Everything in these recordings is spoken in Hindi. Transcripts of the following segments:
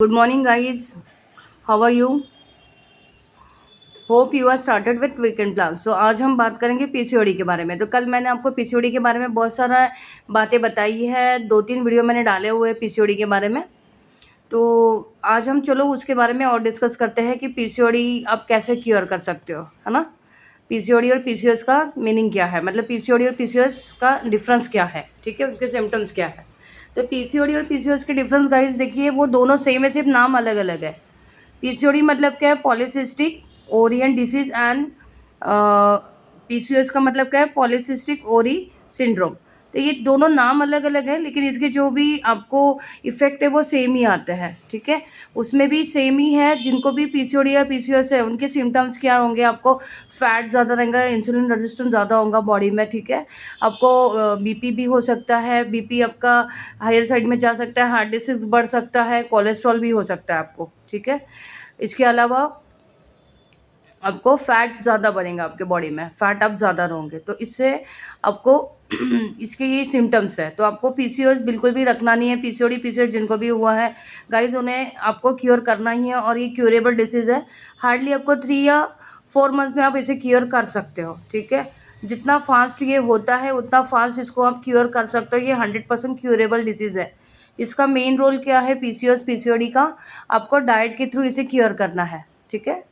Good morning guys, how are you? Hope you are started with weekend plan. So आज हम बात करेंगे पीसीओडी के बारे में। तो कल मैंने आपको पीसीओडी के बारे में बहुत सारा बातें बताई है, 2-3 वीडियो मैंने डाले हुए हैं पीसीओडी के बारे में। तो आज हम चलो उसके बारे में और डिस्कस करते हैं कि पीसीओडी आप कैसे क्योर कर सकते हो, है ना। पीसीओडी और पीसीओएस का मीनिंग क्या है, मतलब पीसीओडी और पीसीओएस का डिफरेंस क्या है, ठीक है, उसके सिम्टम्स क्या है। तो पीसीओडी और पीसीओएस के डिफरेंस गाइज देखिए, वो दोनों सेम है, सिर्फ नाम अलग अलग है। पीसीओडी मतलब क्या है? Polycystic Orion disease and PCOS का मतलब क्या है? पॉलीसिस्टिक ओरी सिंड्रोम। तो ये दोनों नाम अलग अलग है, लेकिन इसके जो भी आपको इफेक्ट है वो सेम ही आते हैं, ठीक है। उसमें भी सेम ही है, जिनको भी पीसीओडी या पीसीओएस है उनके सिम्टम्स क्या होंगे? आपको फैट ज़्यादा रहेगा, इंसुलिन रेजिस्टेंस ज़्यादा होगा बॉडी में, ठीक है। आपको बीपी भी हो सकता है, बीपी आपका हायर साइड में जा सकता है, हार्ट डिसीज बढ़ सकता है, कोलेस्ट्रॉल भी हो सकता है आपको, ठीक है। इसके अलावा आपको फैट ज़्यादा बनेगा, आपके बॉडी में फैट आप ज़्यादा रहोगे, तो इससे आपको इसके ये सिम्टम्स है। तो आपको पीसीओएस बिल्कुल भी रखना नहीं है। पीसीओडी पीसीओएस जिनको भी हुआ है गाइज, उन्हें आपको क्योर करना ही है, और ये क्यूरेबल डिसीज़ है। हार्डली आपको 3 या 4 मंथ्स में आप इसे क्योर कर सकते हो, ठीक है। जितना फास्ट ये होता है उतना फास्ट इसको आप क्योर कर सकते हो। ये 100% क्यूरेबल डिसीज़ है। इसका मेन रोल क्या है पीसीओएस पीसीओडी का? आपको डाइट के थ्रू इसे क्योर करना है, ठीक है।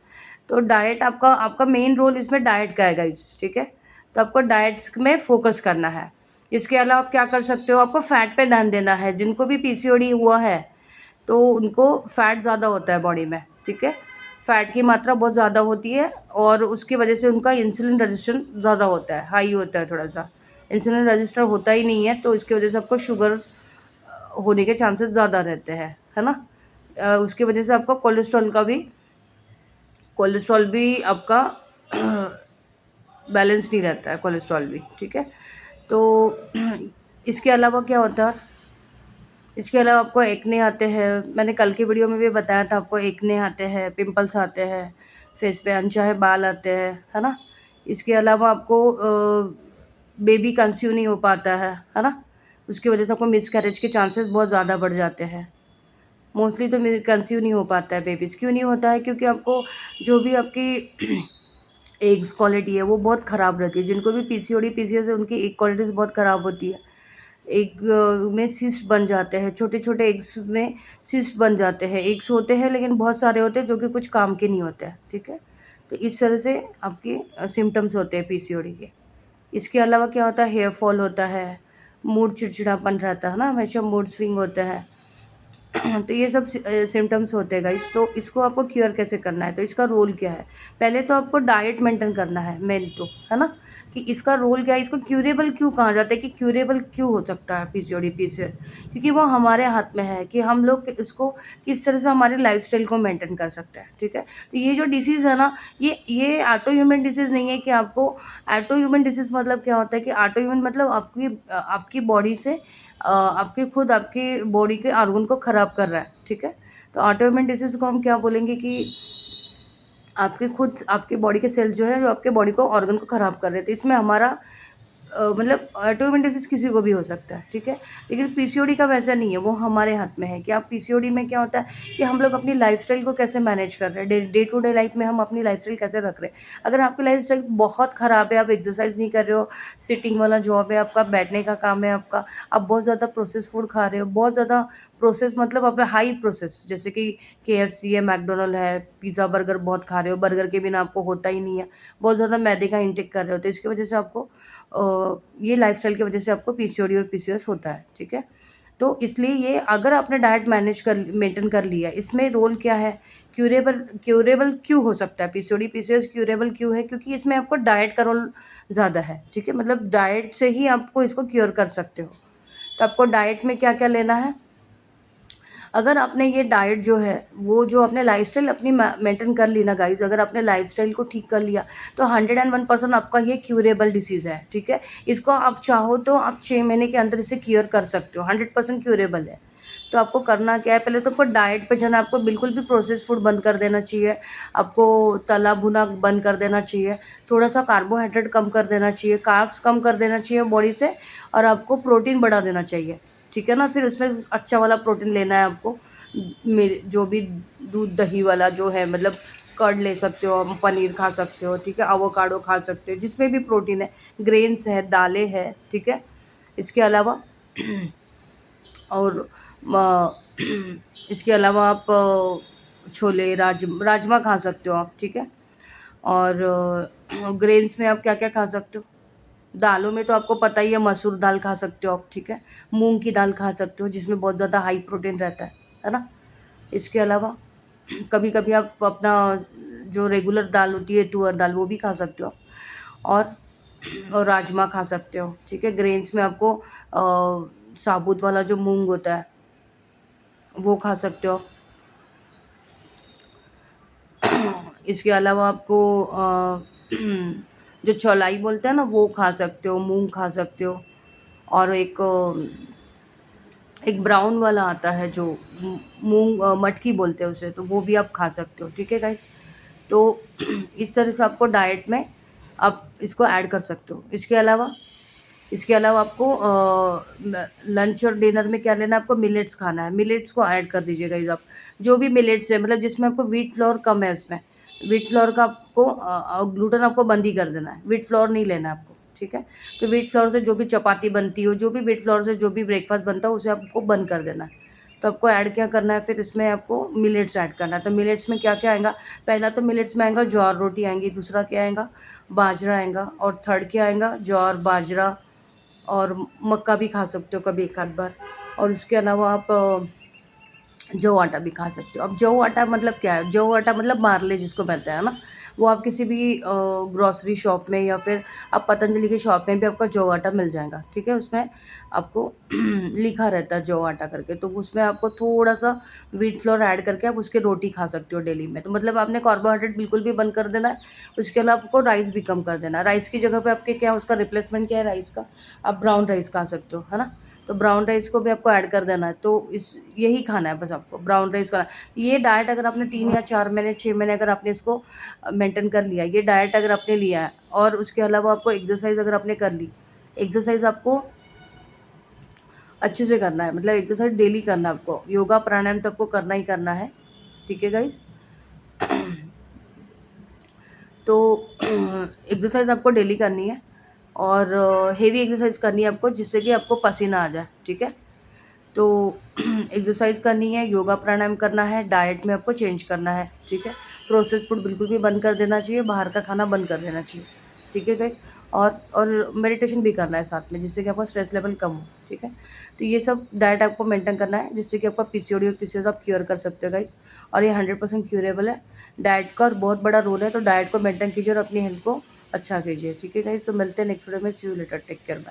तो डाइट आपका आपका मेन रोल इसमें डाइट का है गाइस, ठीक है। तो आपको डाइट में फोकस करना है। इसके अलावा आप क्या कर सकते हो? आपको फैट पे ध्यान देना है। जिनको भी पीसीओडी हुआ है तो उनको फैट ज़्यादा होता है बॉडी में, ठीक है। फैट की मात्रा बहुत ज़्यादा होती है, और उसकी वजह से उनका इंसुलिन रेजिस्टेंस ज़्यादा होता है, हाई होता है थोड़ा सा। इंसुलिन रेजिस्टर होता ही नहीं है, तो इसकी वजह से आपको शुगर होने के चांसेस ज़्यादा रहते हैं, है ना। उसकी वजह से आपको कोलेस्ट्रॉल भी आपका बैलेंस नहीं रहता है, कोलेस्ट्रॉल भी, ठीक है। तो इसके अलावा क्या होता है? इसके अलावा आपको एक्ने आते हैं। मैंने कल की वीडियो में भी बताया था, आपको एक्ने आते हैं, पिंपल्स आते हैं, फेस पे अनचाहे बाल आते हैं, है ना। इसके अलावा आपको बेबी कंसीव नहीं हो पाता है ना। उसकी वजह से आपको मिसकैरेज के चांसेस बहुत ज़्यादा बढ़ जाते हैं। मोस्टली तो कंसीव नहीं हो पाता है बेबीज़। क्यों नहीं होता है? क्योंकि आपको जो भी आपकी एग्स क्वालिटी है वो बहुत ख़राब रहती है। जिनको भी पीसीओडी पीसीओएस है उनकी एग क्वालिटीज़ बहुत ख़राब होती है। एग में सिस्ट बन जाते हैं, छोटे-छोटे एग्स में सिस्ट बन जाते हैं। एग्स होते हैं लेकिन बहुत सारे होते हैं जो कि कुछ काम के नहीं होते हैं, ठीक है। तो इस तरह से आपके सिम्पटम्स होते हैं पीसीओडी के। इसके अलावा क्या होता है? हेयर फॉल होता है, मूड चिड़चिड़ापन रहता है ना, हमेशा मूड स्विंग होता है। तो ये सब सिम्पटम्स होते हैं गाइस। तो इसको आपको क्योर कैसे करना है? तो इसका रोल क्या है? पहले तो आपको डाइट मेंटेन करना है मेन तो, है ना। कि इसका रोल क्या है? इसको क्यूरेबल क्यों कहा जाता है, कि क्यूरेबल क्यों हो सकता है पीसीओडी पीसीओएस? क्योंकि वो हमारे हाथ में है कि हम लोग इसको किस तरह से हमारे लाइफस्टाइल को मेंटेन कर सकते हैं, ठीक है। तो ये जो डिसीज़ है ना, ये ऑटो ह्यूमन डिसीज़ नहीं है। कि आपको ऑटो ह्यूमन डिसीज़ मतलब क्या होता है? कि ऑटो ह्यूमन मतलब आपकी बॉडी से आपकी बॉडी के ऑर्गन को ख़राब कर रहा है, ठीक है। तो ऑटोइम्यून डिसीज़ को हम क्या बोलेंगे? कि आपके बॉडी के सेल्स जो है, जो आपके बॉडी को ऑर्गन को ख़राब कर रहे थे। इसमें हमारा मतलब ऑटोइम्यून डिसीज़ किसी को भी हो सकता है, ठीक है। लेकिन पीसीओडी का वैसा नहीं है, वो हमारे हाथ में है। कि आप पीसीओडी में क्या होता है कि हम लोग अपनी लाइफ़स्टाइल को कैसे मैनेज कर रहे हैं, डे टू डे लाइफ़ में हम अपनी लाइफ़स्टाइल कैसे रख रहे हैं। अगर आपकी लाइफ़स्टाइल बहुत ख़राब है, आप एक्सरसाइज़ नहीं कर रहे हो, सिटिंग वाला जॉब है आपका, बैठने का काम है आपका, आप बहुत ज़्यादा प्रोसेस्ड फूड खा रहे हो, बहुत ज़्यादा प्रोसेस मतलब आप हाई प्रोसेस, जैसे कि केएफसी है, मैकडॉनल्ड है, पिज़्ज़ा, बर्गर बहुत खा रहे हो, बर्गर के बिना आपको होता ही नहीं है, बहुत ज़्यादा मैदे का इंटेक कर रहे हो, तो इसकी वजह से आपको ये लाइफ़स्टाइल की वजह से आपको पीसीओडी और पीसीओएस होता है, ठीक है। तो इसलिए ये अगर आपने डाइट मेंटेन कर लिया, इसमें रोल क्या है? क्यूरेबल क्यों हो सकता है पीसीओडी पीसीओएस? क्यूरेबल क्यों है? क्योंकि इसमें आपको डाइट का रोल ज़्यादा है, ठीक है। मतलब डाइट से ही आपको इसको क्योर कर सकते हो। तो आपको डाइट में क्या-क्या लेना है? अगर आपने ये डाइट जो है, वो जो आपने लाइफ़स्टाइल अपनी मेंटेन कर ली ना गाइज़, अगर आपने लाइफ़स्टाइल को ठीक कर लिया, तो 101% आपका ये क्यूरेबल डिसीज़ है, ठीक है। इसको आप चाहो तो आप 6 महीने के अंदर इसे क्योर कर सकते हो, 100% क्यूरेबल है। तो आपको करना क्या है? पहले तो आपको डाइट पे जाना है, आपको बिल्कुल भी प्रोसेस्ड फूड बंद कर देना चाहिए, आपको तला-भुना बंद कर देना चाहिए, थोड़ा-सा कार्बोहाइड्रेट कम कर देना चाहिए, कार्ब्स कम कर देना चाहिए बॉडी से, और आपको प्रोटीन बढ़ा देना चाहिए, ठीक है ना। फिर उसमें अच्छा वाला प्रोटीन लेना है आपको। मेरे जो भी दूध दही वाला जो है, मतलब कर्ड ले सकते हो, पनीर खा सकते हो, ठीक है, एवोकाडो खा सकते हो, जिसमें भी प्रोटीन है, ग्रेन्स है, दालें है, ठीक है। इसके अलावा और इसके अलावा आप छोले राजमा खा सकते हो आप, ठीक है। और ग्रेन्स में आप क्या क्या खा सकते हो, दालों में तो आपको पता ही है, मसूर दाल खा सकते हो आप, ठीक है, मूंग की दाल खा सकते हो जिसमें बहुत ज़्यादा हाई प्रोटीन रहता है ना। इसके अलावा कभी कभी आप अपना जो रेगुलर दाल होती है, तुअर दाल, वो भी खा सकते हो। और राजमा खा सकते हो, ठीक है। ग्रेन्स में आपको साबुत वाला जो मूंग होता है वो खा सकते हो। इसके अलावा आपको जो चौलाई बोलते हैं ना, वो खा सकते हो, मूंग खा सकते हो। और एक ब्राउन वाला आता है जो मूंग मटकी बोलते हैं उसे, तो वो भी आप खा सकते हो, ठीक है गाइस। तो इस तरह से आपको डाइट में आप इसको ऐड कर सकते हो। इसके अलावा आपको लंच और डिनर में क्या लेना है, आपको मिलेट्स खाना है, मिलेट्स को ऐड कर दीजिएगा गाइस आप। जो भी मिलेट्स है, मतलब जिसमें आपको व्हीट फ्लोर कम है, उसमें व्हीट फ्लोर का आपको ग्लूटेन आपको बंद ही कर देना है, व्हीट फ्लोर नहीं लेना है आपको, ठीक है। तो व्हीट फ्लोर से जो भी चपाती बनती हो, जो भी व्हीट फ्लोर से जो भी ब्रेकफास्ट बनता है, उसे आपको बंद कर देना है। तो आपको ऐड क्या करना है, फिर इसमें आपको मिलेट्स ऐड करना है। तो मिलेट्स में क्या क्या आएगा, पहला तो मिलेट्स में आएगा ज्वार रोटी आएंगी, दूसरा क्या आएगा, बाजरा आएगा, और थर्ड क्या आएगा, ज्वार, बाजरा और मक्का भी खा सकते हो कभी एक आध बार। और इसके अलावा आप जौ आटा भी खा सकते हो। अब जौ आटा मतलब क्या है, जौ आटा मतलब मार्ले जिसको कहते हैं ना, वो आप किसी भी ग्रॉसरी शॉप में या फिर आप पतंजलि की शॉप में भी आपका जौ आटा मिल जाएगा, ठीक है। उसमें आपको लिखा रहता है जौ आटा करके, तो उसमें आपको थोड़ा सा व्हीट फ्लोर ऐड करके आप उसकी रोटी खा सकते हो डेली में। तो मतलब आपने कार्बोहाइड्रेट बिल्कुल भी बंद कर देना है। उसके अलावा आपको राइस भी कम कर देना है। राइस की जगह पे आपके क्या, उसका रिप्लेसमेंट क्या है राइस का, आप ब्राउन राइस खा सकते हो, है ना। तो ब्राउन राइस को भी आपको ऐड कर देना है। तो इस यही खाना है बस आपको, ब्राउन राइस खाना। ये डाइट अगर आपने 3 या 4 महीने 6 महीने अगर आपने इसको मेंटेन कर लिया, ये डाइट अगर आपने लिया है, और उसके अलावा आपको एक्सरसाइज अगर आपने कर ली, एक्सरसाइज आपको अच्छे से करना है, मतलब एक्सरसाइज डेली करना है आपको, योगा प्राणायाम तो आपको करना ही करना है, ठीक है गाइस। तो एक्सरसाइज आपको डेली करनी है, और हेवी एक्सरसाइज करनी है आपको, जिससे कि आपको पसीना आ जाए, ठीक है। तो एक्सरसाइज करनी है, योगा प्राणायाम करना है, डाइट में आपको चेंज करना है, ठीक है। प्रोसेस फूड बिल्कुल भी बंद कर देना चाहिए, बाहर का खाना बंद कर देना चाहिए, ठीक है गाइस। और मेडिटेशन भी करना है साथ में, जिससे कि आपका स्ट्रेस लेवल कम हो, ठीक है। तो ये सब डाइट आपको मेंटेन करना है, जिससे कि आपका पीसीओडी और पीसीओएस आप क्योर कर सकते हो गाइस। और ये 100% क्यूरेबल है। डाइट का बहुत बड़ा रोल है, तो डाइट को मेंटेन कीजिए और अपनी हेल्थ को अच्छा कीजिए, ठीक है गाइस। तो मिलते हैं नेक्स्ट वीडियो में, see you later, take care, bye.